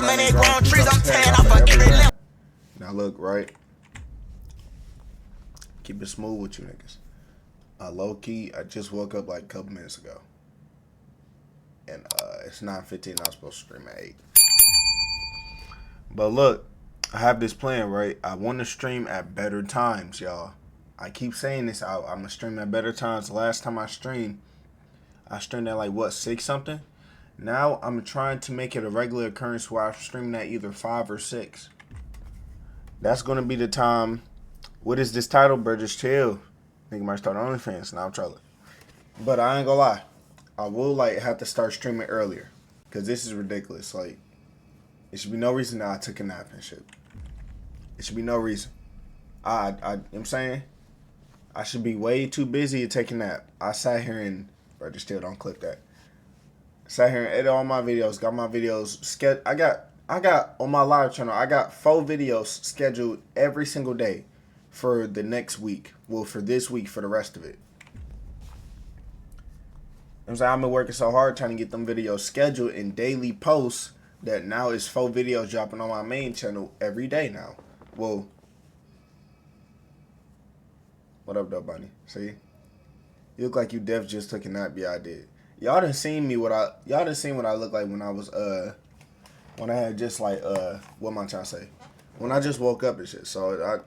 many grown trees, I'm tearing off for every limb. Now look, right? Keep it smooth with you niggas. Low-key, I just woke up like a couple minutes ago. And it's 9:15, I'm supposed to stream at 8. But look, I have this plan, right? I want to stream at better times, y'all. I keep saying this, I'm going to stream at better times. The last time I streamed at like, what, 6 something? Now, I'm trying to make it a regular occurrence where I'm streaming at either 5 or 6. That's going to be the time. What is this title, bro? Just chill. Nigga might start OnlyFans. Now I'm trolling. But I ain't gonna lie. I will, like, have to start streaming earlier. Because this is ridiculous. Like, it should be no reason that I took a nap and shit. It should be no reason. You know what I'm saying? I should be way too busy to take a nap. I sat here and, bro, just still don't click that. Sat here and edited all my videos. Got my videos scheduled. I got on my live channel, I got 4 videos scheduled every single day for the next week. Well, for this week, for the rest of it. I'm saying, I've been working so hard trying to get them videos scheduled in daily posts that now it's 4 videos dropping on my main channel every day now. Well, what up, though, Bunny? See? You look like you def just took a nap. Yeah, I did. Y'all done seen what I look like when I was when I had just like what am I trying to say? When I just woke up and shit. So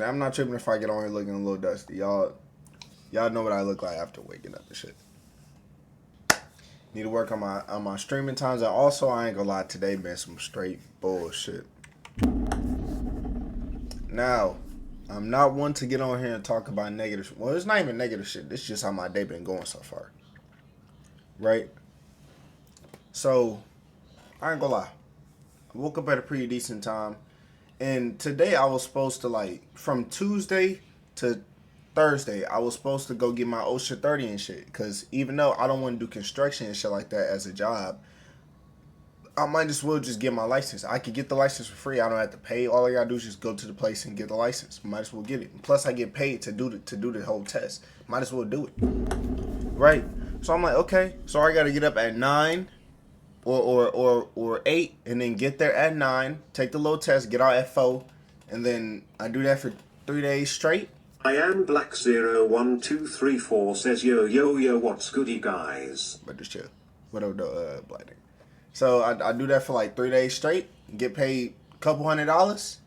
I'm not tripping if I get on here looking a little dusty. Y'all know what I look like after waking up and shit. Need to work on my streaming times. And also, I ain't gonna lie, today been some straight bullshit. Now, I'm not one to get on here and talk about negative. Well, it's not even negative shit. This is just how my day been going so far. Right? So, I ain't gonna lie. I woke up at a pretty decent time. And today I was supposed to, like, from Tuesday to Thursday, I was supposed to go get my OSHA 30 and shit. Because even though I don't want to do construction and shit like that as a job, I might as well just get my license. I could get the license for free. I don't have to pay. All I gotta do is just go to the place and get the license. Might as well get it. Plus, I get paid to do the whole test. Might as well do it. Right? So I'm like, okay. So I gotta get up at 9 or 8 and then get there at 9, take the little test, get out at 4, and then I do that for 3 days straight. I am Black01234 says yo, what's goody guys? But just chill. Whatever the black nigga. So I do that for like 3 days straight, get paid a couple $100,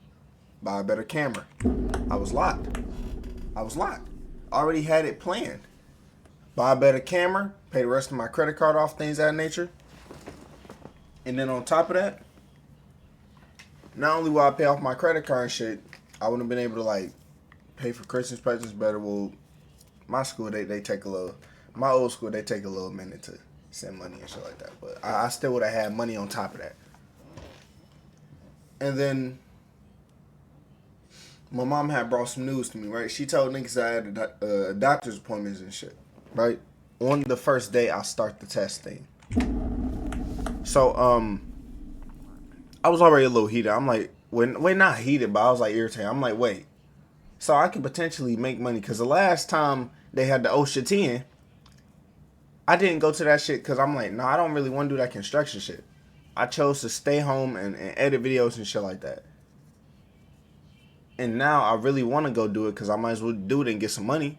buy a better camera. I was locked. Already had it planned. Buy a better camera, pay the rest of my credit card off, things of that nature. And then on top of that, not only will I pay off my credit card and shit, I would have been able to like pay for Christmas presents better. Well, my school, they take a little, my old school, they take a little minute to send money and shit like that. But I still would have had money on top of that. And then my mom had brought some news to me, right? She told niggas I had a doctor's appointments and shit, right? On the first day I start the test thing. So, I was already a little heated. I'm like, wait, not heated, but I was like irritated. I'm like, wait, so I could potentially make money. Because the last time they had the OSHA 10, I didn't go to that shit because I'm like, I don't really want to do that construction shit. I chose to stay home and edit videos and shit like that. And now I really want to go do it because I might as well do it and get some money.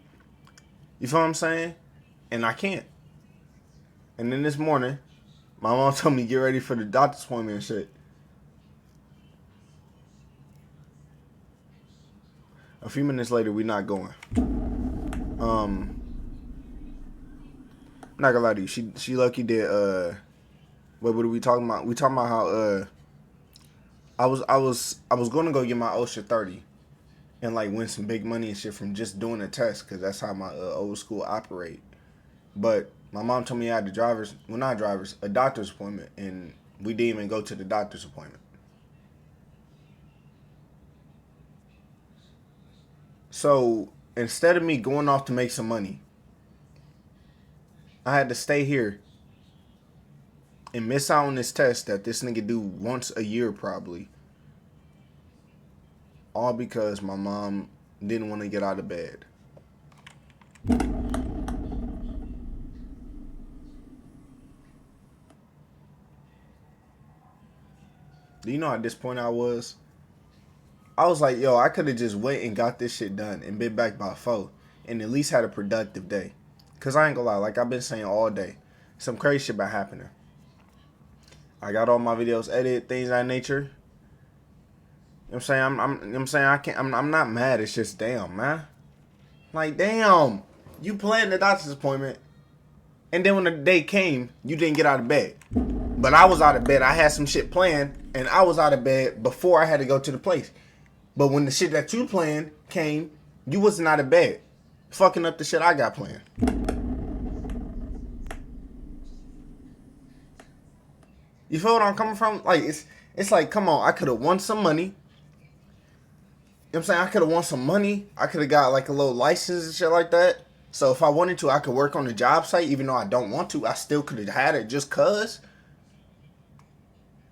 You feel what I'm saying? And I can't. And then this morning, my mom told me to get ready for the doctor's appointment and shit. A few minutes later, we not going. I'm not gonna lie to you. She lucky did. What are we talking about? We talking about how I was gonna go get my OSHA 30 and like win some big money and shit from just doing a test because that's how my old school operate. But my mom told me I had a doctor's appointment, and we didn't even go to the doctor's appointment. So instead of me going off to make some money, I had to stay here and miss out on this test that this nigga do once a year probably. All because my mom didn't want to get out of bed. Do you know how disappointed I was? I was like, yo, I could have just went and got this shit done and been back by 4 and at least had a productive day. Because I ain't gonna lie, like I've been saying all day, some crazy shit been happening. I got all my videos edited, things of that nature. You know what I'm saying? I'm saying I'm not mad. It's just damn, man. Like, damn. You planned the doctor's appointment, and then when the day came, you didn't get out of bed. But I was out of bed. I had some shit planned, and I was out of bed before I had to go to the place. But when the shit that you planned came, you wasn't out of bed. Fucking up the shit I got planned. You feel what I'm coming from? Like, it's like, come on, I could have won some money. You know what I'm saying? I could have won some money. I could have got like a little license and shit like that. So if I wanted to, I could work on the job site. Even though I don't want to, I still could have had it just cause.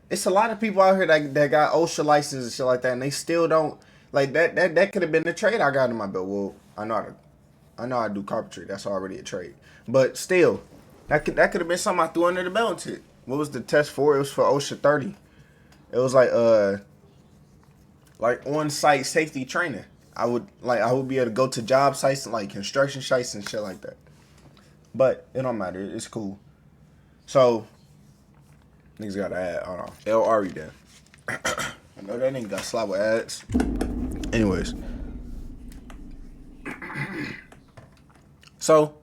It's a lot of people out here that got OSHA license and shit like that, and they still don't. Like, that could have been the trade I got in my belt. Well, I know I do carpentry. That's already a trade. But still, that could have been something I threw under the belt and shit. What was the test for? It was for OSHA 30. It was like on-site safety training. I would be able to go to job sites and like construction sites and shit like that. But it don't matter. It's cool. So niggas got an ad. Hold on. LRE then. I know that nigga got slapped with ads. Anyways. So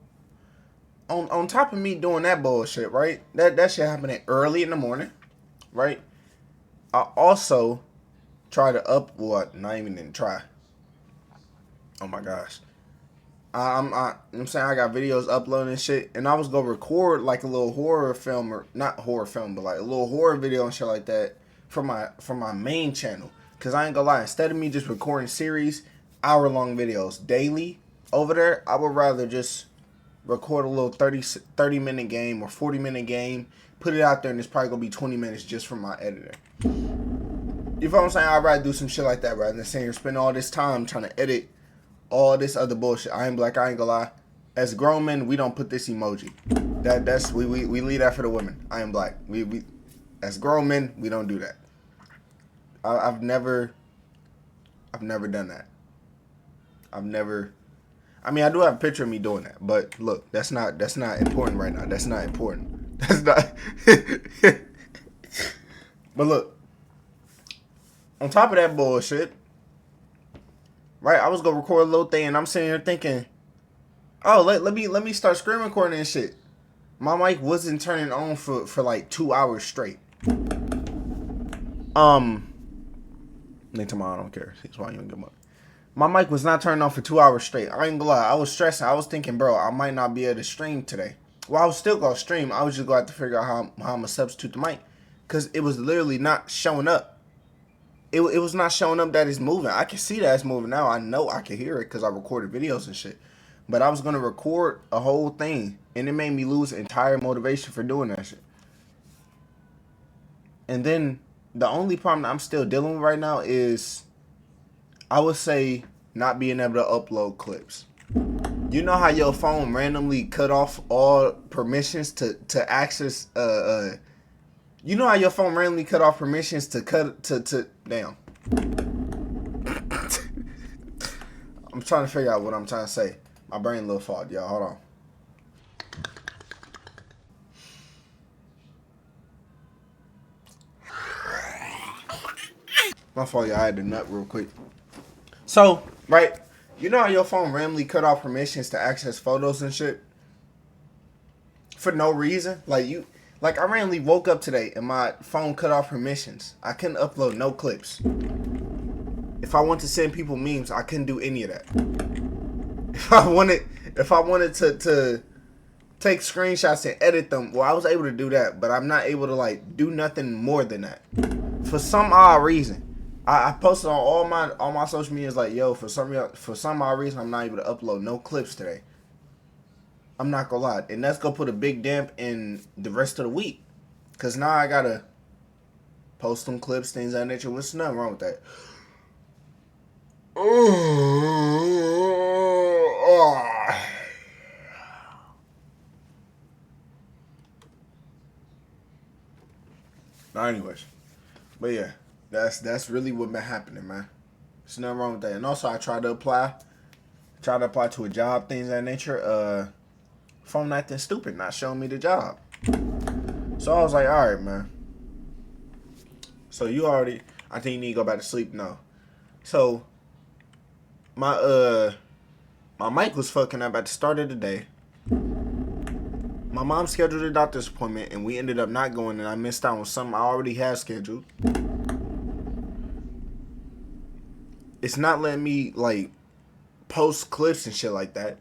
on top of me doing that bullshit, right? That shit happening early in the morning, right? I also try to not even didn't try. Oh my gosh. I'm saying I got videos uploading and shit, and I was gonna record like a little horror film, or not horror film, but like a little horror video and shit like that for my main channel. Cause I ain't gonna lie, instead of me just recording series, hour-long videos daily over there, I would rather just record a little 30-minute game or 40-minute game, put it out there, and it's probably gonna be 20 minutes just from my editor. You feel what I'm saying? I'd rather do some shit like that rather than sitting here spending all this time trying to edit all this other bullshit. I ain't gonna lie. As grown men, we don't put this emoji. That's we leave that for the women. I am black. We as grown men, we don't do that. I've never done that. I mean, I do have a picture of me doing that, but look, that's not important right now. That's not important. That's not. But look. On top of that bullshit, right? I was gonna record a little thing, and I'm sitting here thinking, oh, let me start screen recording and shit. My mic wasn't turning on for like 2 hours straight. Next time I don't care. That's why you don't get money. My mic was not turning on for 2 hours straight. I ain't gonna lie. I was stressing. I was thinking, bro, I might not be able to stream today. Well, I was still gonna stream. I was just gonna have to figure out how I'm gonna substitute the mic, cause it was literally not showing up. It was not showing up that it's moving. I can see that it's moving now. I know I can hear it because I recorded videos and shit. But I was going to record a whole thing, and it made me lose entire motivation for doing that shit. And then the only problem that I'm still dealing with right now is, I would say, not being able to upload clips. You know how your phone randomly cut off all permissions to access you know how your phone randomly cut off permissions to damn. I'm trying to figure out what I'm trying to say. My brain a little fogged, y'all. Hold on. My fault, y'all. I had to nut real quick. So, right, you know how your phone randomly cut off permissions to access photos and shit? For no reason? Like, I randomly woke up today and my phone cut off permissions. I couldn't upload no clips. If I wanted to send people memes, I couldn't do any of that. If I wanted to take screenshots and edit them, well, I was able to do that, but I'm not able to like do nothing more than that. For some odd reason, I posted on all my social medias like, yo, for some odd reason, I'm not able to upload no clips today. I'm not gonna lie, and that's gonna put a big damp in the rest of the week, cause now I gotta post some clips, things of that nature. What's nothing wrong with that? Now, anyways, but yeah, That's really what been happening, man. There's nothing wrong with that. And also, I tried to apply to a job, things of that nature. Phone acting stupid, not showing me the job. So I was like, all right, man. So you already, I think you need to go back to sleep. No. So my mic was fucking up at the start of the day. My mom scheduled a doctor's appointment, and we ended up not going, and I missed out on something I already had scheduled. It's not letting me, like, post clips and shit like that.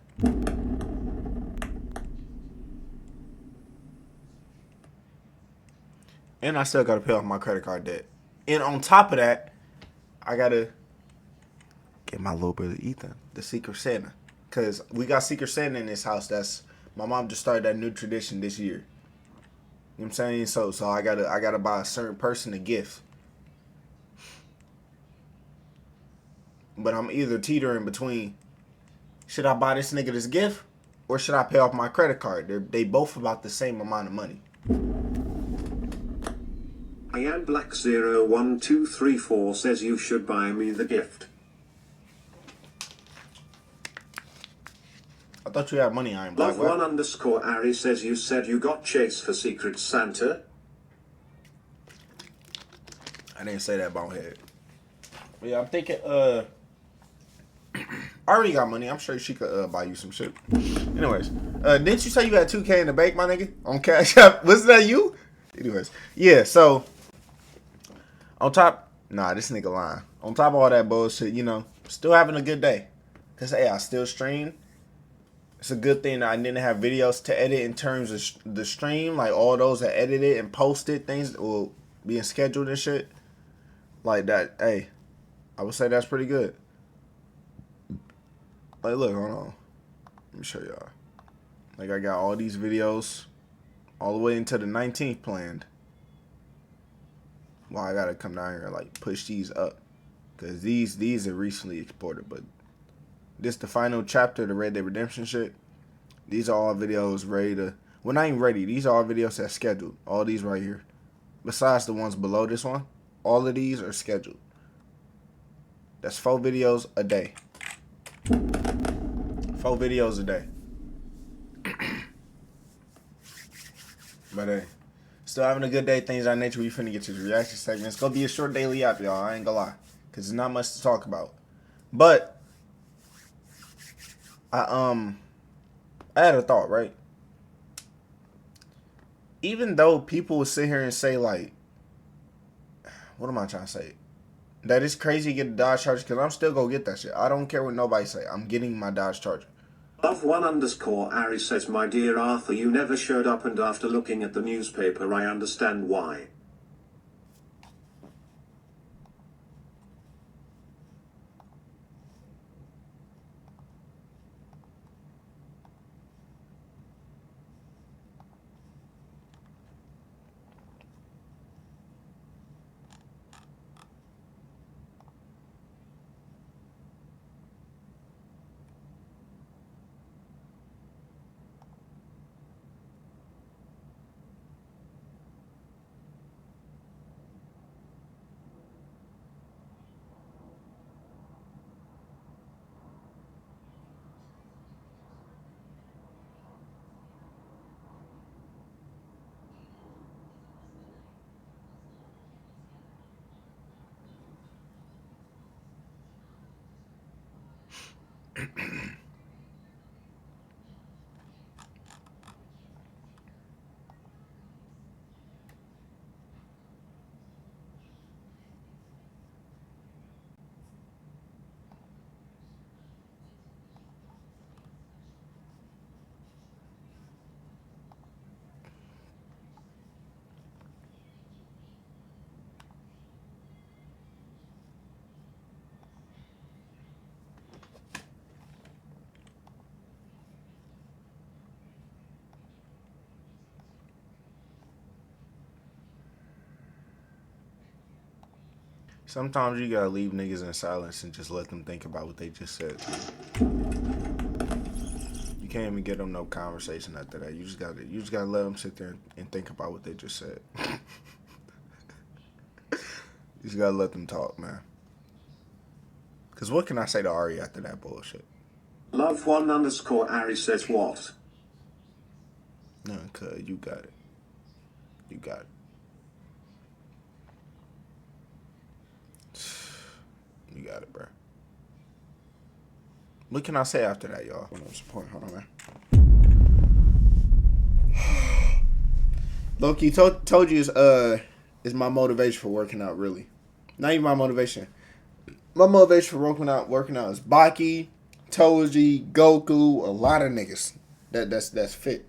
And I still gotta pay off my credit card debt. And on top of that, I gotta get my little brother Ethan the Secret Santa. Because we got Secret Santa in this house. My mom just started that new tradition this year. You know what I'm saying? So I gotta buy a certain person a gift. But I'm either teetering between, should I buy this nigga this gift or should I pay off my credit card? They both about the same amount of money. I am Black01234 says you should buy me the gift. I thought you had money, Iron Black. Love1_Ari says you said you got Chase for Secret Santa. I didn't say that, bonehead. But yeah, I'm thinking, I already got money. I'm sure she could buy you some shit. Anyways, didn't you say you had 2K in the bank, my nigga? On Cash App? Wasn't that you? Anyways, yeah, so on top, nah, this nigga lying. On top of all that bullshit, you know, still having a good day. Cause hey, I still stream. It's a good thing that I didn't have videos to edit in terms of the stream. Like all those that edited and posted things will being scheduled and shit. Like that, hey, I would say that's pretty good. Like, look, hold on. Let me show y'all. Like, I got all these videos all the way into the 19th planned. Well, I gotta come down here and, like, push these up. Because these are recently exported. But this the final chapter of the Red Dead Redemption shit. These are all videos ready to... Well, not even ready. These are all videos that's scheduled. All these right here. Besides the ones below this one. All of these are scheduled. That's 4 videos a day. 4 videos a day. But hey, still having a good day. Things of that nature. We finna get to the reaction segment. It's gonna be a short daily app, y'all. I ain't gonna lie. Because there's not much to talk about. But I had a thought, right? Even though people would sit here and say, like, what am I trying to say? That it's crazy to get a Dodge Charger, because I'm still gonna get that shit. I don't care what nobody say. I'm getting my Dodge Charger. Love1_Ari says, my dear Arthur, you never showed up, and after looking at the newspaper I understand why. Sometimes you gotta leave niggas in silence and just let them think about what they just said. You can't even get them no conversation after that. You just gotta let them sit there and think about what they just said. You just gotta let them talk, man. Cause what can I say to Ari after that bullshit? Love one underscore Ari says what? No, cuz you got it. You got it. You got it, bro. What can I say after that, y'all? Support. Hold on, man. Loki told you is my motivation for working out. Really, not even my motivation. My motivation for working out is Baki, Toji, Goku, a lot of niggas that's fit.